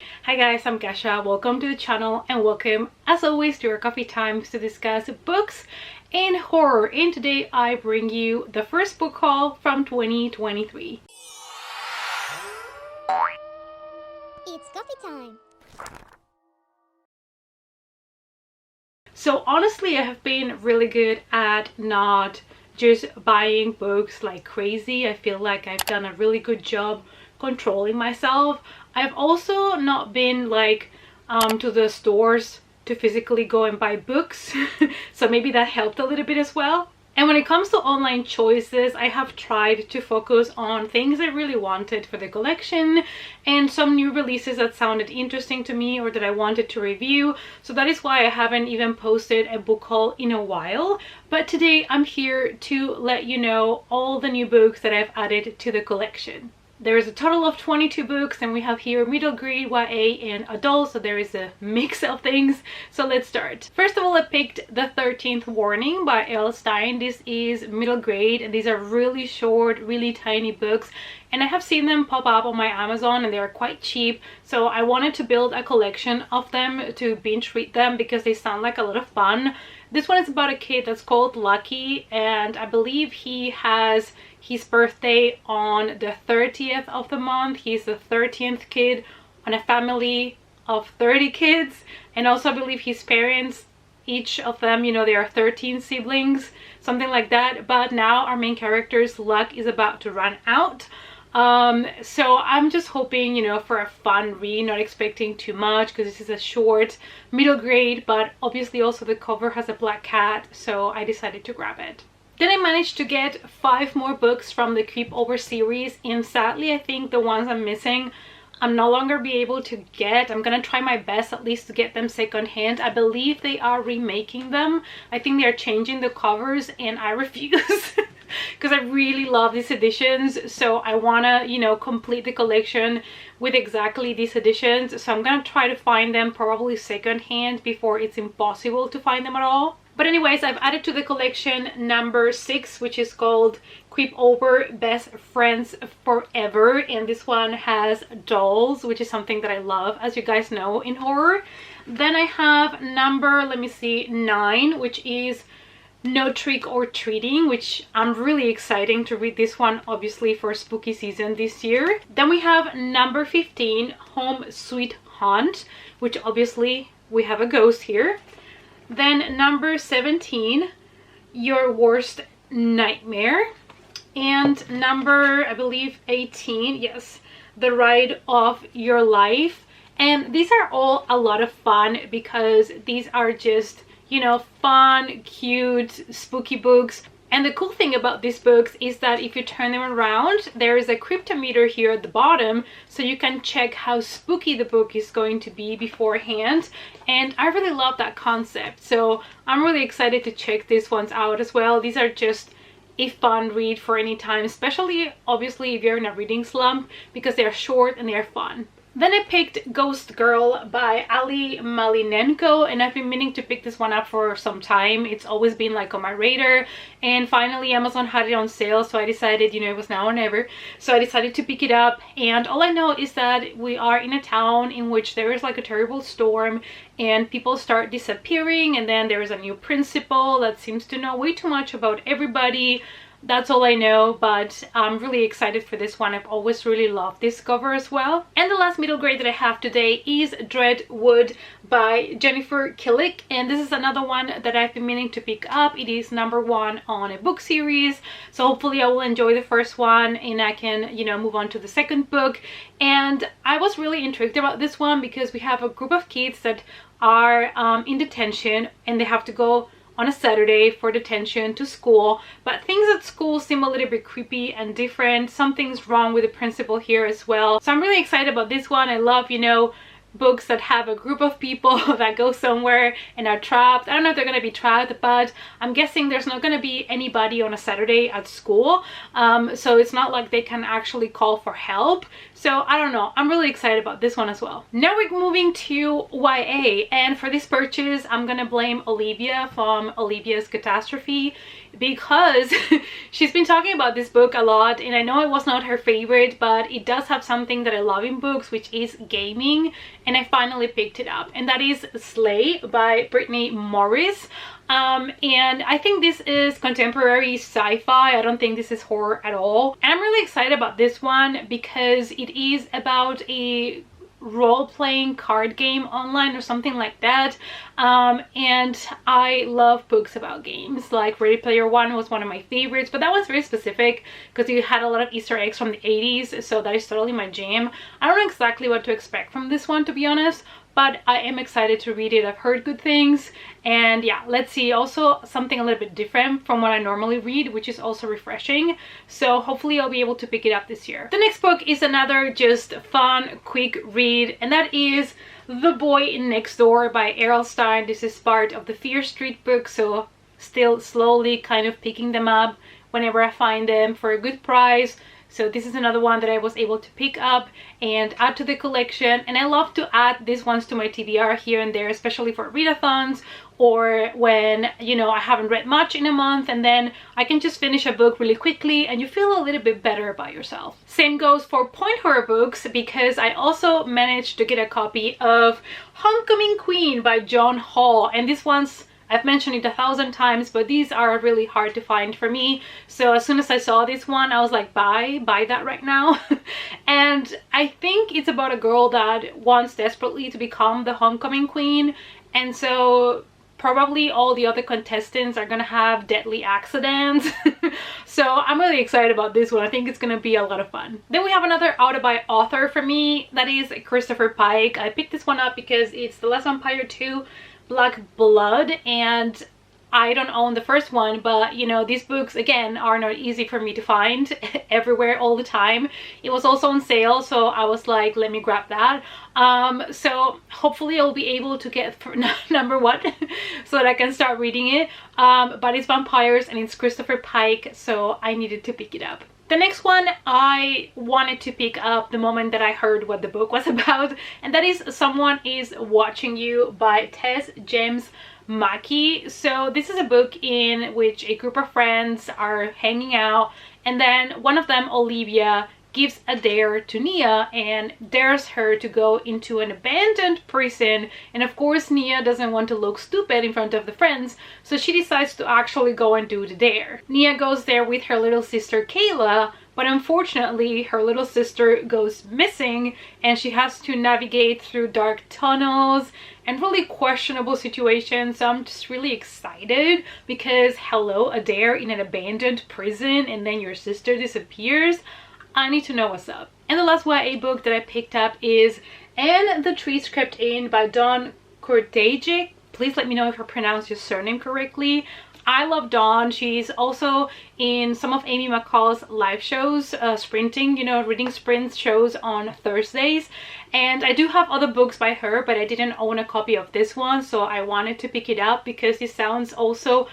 Hi guys, I'm Gasha. Welcome to the channel and welcome as always to our coffee times to discuss books and horror. And today I bring you the first book haul from 2023. It's coffee time. So honestly, I have been really good at not just buying books like crazy. I feel like I've done a really good job controlling myself. I've also not been like to the stores to physically go and buy books. So maybe that helped a little bit as well. And when it comes to online choices, I have tried to focus on things I really wanted for the collection and some new releases that sounded interesting to me or that I wanted to review. So that is why I haven't even posted a book haul in a while. But today I'm here to let you know all the new books that I've added to the collection. There's a total of 22 books and we have here middle grade, YA and adult, so there is a mix of things. So let's start. First of all, I picked The 13th Warning by L. Stein. This is middle grade and these are really short, really tiny books, and I have seen them pop up on my Amazon and they are quite cheap, so I wanted to build a collection of them to binge read them because they sound like a lot of fun. This one is about a kid that's called Lucky, and I believe he has his birthday on the 30th of the month. He's the 13th kid on a family of 30 kids, and also I believe his parents, each of them, you know, there are 13 siblings, something like that. But now our main character's luck is about to run out. So I'm just hoping, you know, for a fun read, not expecting too much because this is a short middle grade, but obviously also the cover has a black cat, so I decided to grab it. Then I managed to get 5 more books from the Creep Over series, and sadly I think the ones I'm missing I'm no longer be able to get. I'm gonna try my best at least to get them secondhand. I believe they are remaking them. I think they are changing the covers and I refuse because I really love these editions. So I wanna, you know, complete the collection with exactly these editions. So I'm gonna try to find them probably secondhand before it's impossible to find them at all. But anyways, I've added to the collection number 6, which is called Creep Over Best Friends Forever. And this one has dolls, which is something that I love, as you guys know, in horror. Then I have number, let me see, 9, which is No Trick or Treating, which I'm really excited to read this one, obviously, for spooky season this year. Then we have number 15, Home Sweet Haunt, which obviously we have a ghost here. Then number 17, Your Worst Nightmare. And number, I believe, 18, yes, The Ride of Your Life. And these are all a lot of fun because these are just, you know, fun, cute, spooky books. And the cool thing about these books is that if you turn them around, there is a cryptometer here at the bottom, so you can check how spooky the book is going to be beforehand. And I really love that concept, so I'm really excited to check these ones out as well. These are just a fun read for any time, especially obviously if you're in a reading slump, because they're short and they're fun. Then I picked Ghost Girl by Ali Malinenko, and I've been meaning to pick this one up for some time. It's always been like on my radar, and finally Amazon had it on sale, so I decided, you know, it was now or never. So I decided to pick it up, and all I know is that we are in a town in which there is like a terrible storm and people start disappearing, and then there is a new principal that seems to know way too much about everybody. That's all I know, but I'm really excited for this one. I've always really loved this cover as well. And the last middle grade that I have today is Dreadwood by Jennifer Killick, and this is another one that I've been meaning to pick up. It is number 1 on a book series, so hopefully I will enjoy the first one and I can, you know, move on to the second book. And I was really intrigued about this one because we have a group of kids that are in detention and they have to go on a Saturday for detention to school, but things at school seem a little bit creepy and different. Something's wrong with the principal here as well. So I'm really excited about this one. I love, you know, books that have a group of people that go somewhere and are trapped. I don't know if they're going to be trapped, but I'm guessing there's not going to be anybody on a Saturday at school. So it's not like they can actually call for help. So I don't know, I'm really excited about this one as well. Now we're moving to YA, and for this purchase I'm gonna blame Olivia from Olivia's Catastrophe, because she's been talking about this book a lot, and I know it was not her favorite, but it does have something that I love in books, which is gaming, and I finally picked it up, and that is Slay by Brittany Morris. And I think this is contemporary sci-fi. I don't think this is horror at all. And I'm really excited about this one because it is about a role-playing card game online or something like that, and I love books about games. Like Ready Player One was one of my favorites, but that was very specific because it had a lot of Easter eggs from the 80s, so that is totally my jam. I don't know exactly what to expect from this one, to be honest, but I am excited to read it. I've heard good things, and yeah, let's see. Also something a little bit different from what I normally read, which is also refreshing, so hopefully I'll be able to pick it up this year. The next book is another just fun quick read, and that is The Boy Next Door by Errol Stein. This is part of the Fear Street books, so still slowly kind of picking them up whenever I find them for a good price. So this is another one that I was able to pick up and add to the collection, and I love to add these ones to my TBR here and there, especially for readathons, or when, you know, I haven't read much in a month and then I can just finish a book really quickly and you feel a little bit better about yourself. Same goes for point horror books, because I also managed to get a copy of Homecoming Queen by John Hall, and this one's, I've mentioned it 1,000 times, but these are really hard to find for me. So as soon as I saw this one, I was like, buy that right now. And I think it's about a girl that wants desperately to become the homecoming queen. And so probably all the other contestants are gonna have deadly accidents. So I'm really excited about this one. I think it's gonna be a lot of fun. Then we have another auto-buy author for me, that is Christopher Pike. I picked this one up because it's The Last Vampire 2 Black Blood, and I don't own the first one, but you know, these books again are not easy for me to find everywhere all the time. It was also on sale, so I was like, let me grab that. So hopefully I'll be able to get number one so that I can start reading it. But it's vampires and it's Christopher Pike, so I needed to pick it up. The next one I wanted to pick up the moment that I heard what the book was about, and that is Someone Is Watching You by Tess James Mackey. So this is a book in which a group of friends are hanging out, and then one of them, Olivia, gives a dare to Nia and dares her to go into an abandoned prison, and of course Nia doesn't want to look stupid in front of the friends, so she decides to actually go and do the dare. Nia goes there with her little sister Kayla, but unfortunately her little sister goes missing and she has to navigate through dark tunnels and really questionable situations. So I'm just really excited because hello, a dare in an abandoned prison and then your sister disappears. I need to know what's up. And the last YA book that I picked up is And the Trees Crept In by Dawn Kordajic. Please let me know if I pronounced your surname correctly. I love Dawn. She's also in some of Amy McCall's live shows, sprinting, you know, reading sprint shows on Thursdays. And I do have other books by her, but I didn't own a copy of this one, so I wanted to pick it up because it sounds also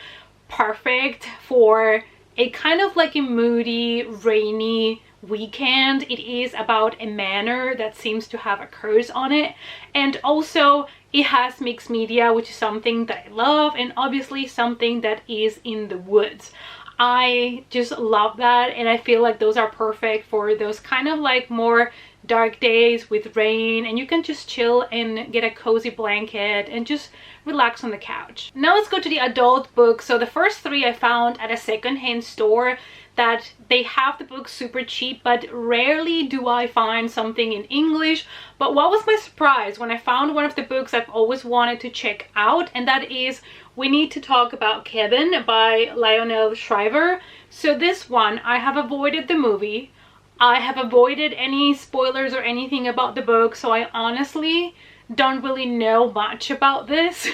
perfect for a kind of like a moody, rainy weekend. It is about a manor that seems to have a curse on it, and also it has mixed media, which is something that I love, and obviously something that is in the woods. I just love that, and I feel like those are perfect for those kind of like more dark days with rain, and you can just chill and get a cozy blanket and just relax on the couch. Now let's go to the adult books. So the first three I found at a secondhand store that they have the books super cheap, but rarely do I find something in English. But what was my surprise when I found one of the books I've always wanted to check out, and that is We Need to Talk About Kevin by Lionel Shriver. So this one, I have avoided the movie. I have avoided any spoilers or anything about the book, so I honestly don't really know much about this.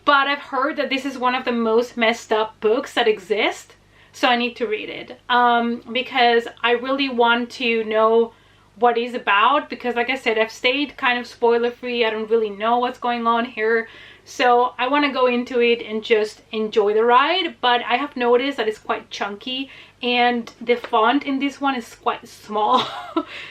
But I've heard that this is one of the most messed up books that exist, so I need to read it because I really want to know what it's about, because like I said, I've stayed kind of spoiler free. I don't really know what's going on here, so I want to go into it and just enjoy the ride. But I have noticed that it's quite chunky and the font in this one is quite small.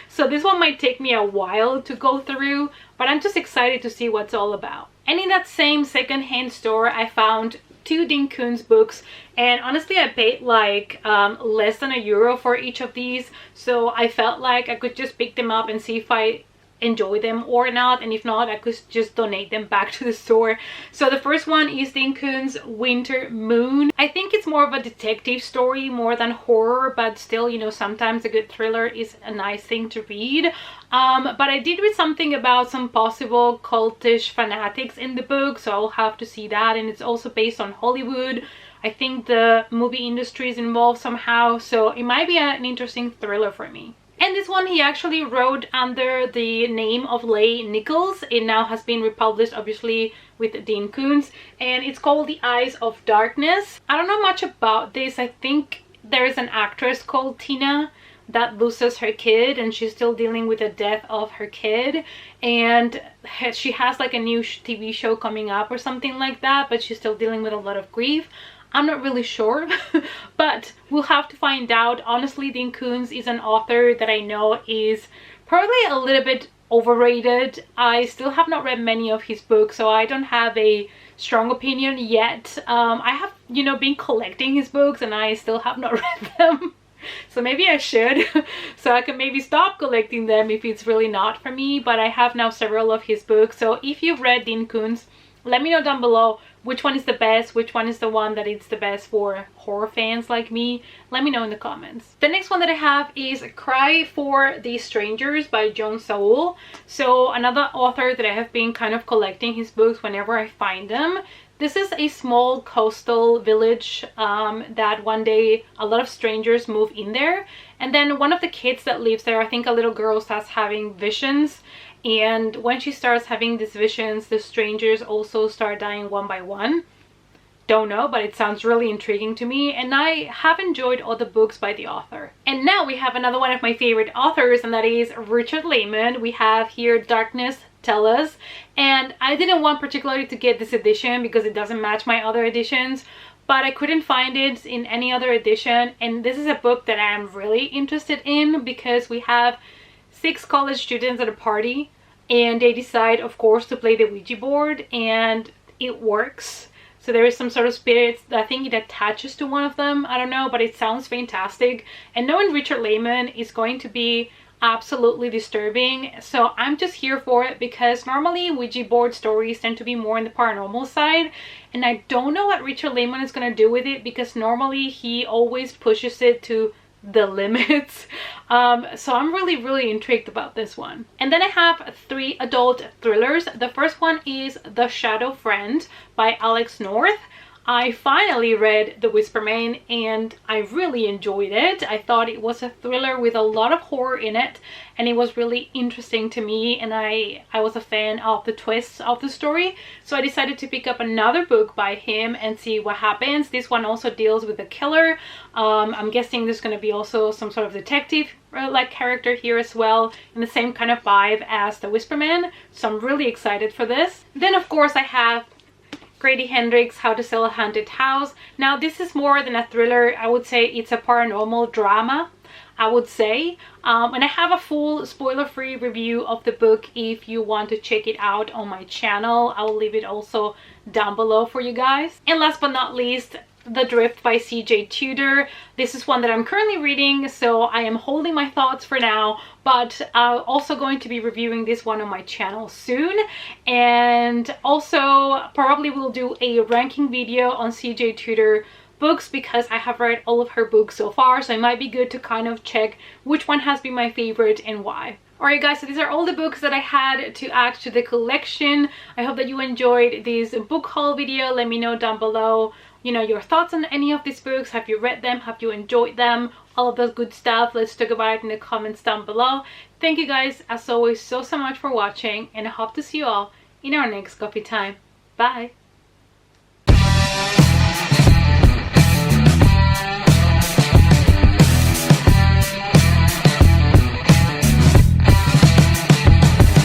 So this one might take me a while to go through, but I'm just excited to see what's all about. And in that same secondhand store, I found 2 Dean Koontz books, and honestly I paid like less than €1 for each of these, so I felt like I could just pick them up and see if I enjoy them or not, and if not, I could just donate them back to the store. So the first one is Dean Koontz Winter Moon. I think it's more of a detective story more than horror, but still, you know, sometimes a good thriller is a nice thing to read. But I did read something about some possible cultish fanatics in the book, so I'll have to see that. And it's also based on Hollywood. I think the movie industry is involved somehow, so it might be an interesting thriller for me. And this one he actually wrote under the name of Leigh Nichols. It now has been republished, obviously, with Dean Koontz, and it's called The Eyes of Darkness. I don't know much about this. I think there is an actress called Tina that loses her kid, and she's still dealing with the death of her kid, and she has like a new TV show coming up or something like that, but she's still dealing with a lot of grief. I'm not really sure, but we'll have to find out. Honestly, Dean Koontz is an author that I know is probably a little bit overrated. I still have not read many of his books, so I don't have a strong opinion yet. I have, you know, been collecting his books and I still have not read them. So maybe I should, so I can maybe stop collecting them if it's really not for me. But I have now several of his books, so if you've read Dean Koontz, let me know down below which one is the best, which one is the one that is the best for horror fans like me. Let me know in the comments. The next one that I have is Cry for the Strangers by John Saul. So another author that I have been kind of collecting his books whenever I find them. This is a small coastal village that one day a lot of strangers move in there, and then one of the kids that lives there, I think a little girl, starts having visions. And when she starts having these visions, the strangers also start dying one by one. Don't know, but it sounds really intriguing to me, and I have enjoyed all the books by the author. And now we have another one of my favorite authors, and that is Richard Lehman. We have here Darkness Tell Us, and I didn't want particularly to get this edition because it doesn't match my other editions, but I couldn't find it in any other edition. And this is a book that I am really interested in because we have 6 college students at a party, and they decide, of course, to play the Ouija board, and it works. So there is some sort of spirit, I think it attaches to one of them, I don't know, but it sounds fantastic. And knowing Richard Lehman is going to be absolutely disturbing, so I'm just here for it, because normally Ouija board stories tend to be more on the paranormal side, and I don't know what Richard Lehman is going to do with it, because normally he always pushes it to the limits. So I'm really intrigued about this one. And then I have 3 adult thrillers. The first one is The Shadow Friend by Alex North. I finally read The Whisper Man and I really enjoyed it. I thought it was a thriller with a lot of horror in it, and it was really interesting to me, and I was a fan of the twists of the story, so I decided to pick up another book by him and see what happens. This one also deals with a killer. I'm guessing there's going to be also some sort of detective like character here as well, in the same kind of vibe as The Whisper Man, so I'm really excited for this. Then of course I have Grady Hendrix, How to Sell a Haunted House. Now this is more than a thriller. I would say it's a paranormal drama, I would say. And I have a full spoiler-free review of the book if you want to check it out on my channel. I will leave it also down below for you guys. And last but not least, The Drift by CJ Tudor. This is one that I'm currently reading, so I am holding my thoughts for now, but I'm also going to be reviewing this one on my channel soon. And also probably will do a ranking video on CJ Tudor books, because I have read all of her books so far, so it might be good to kind of check which one has been my favorite and why. Alright guys, so these are all the books that I had to add to the collection. I hope that you enjoyed this book haul video. Let me know down below, you know, your thoughts on any of these books. Have you read them? Have you enjoyed them? All of those good stuff. Let's talk about it in the comments down below. Thank you guys as always so much for watching, and I hope to see you all in our next coffee time. Bye!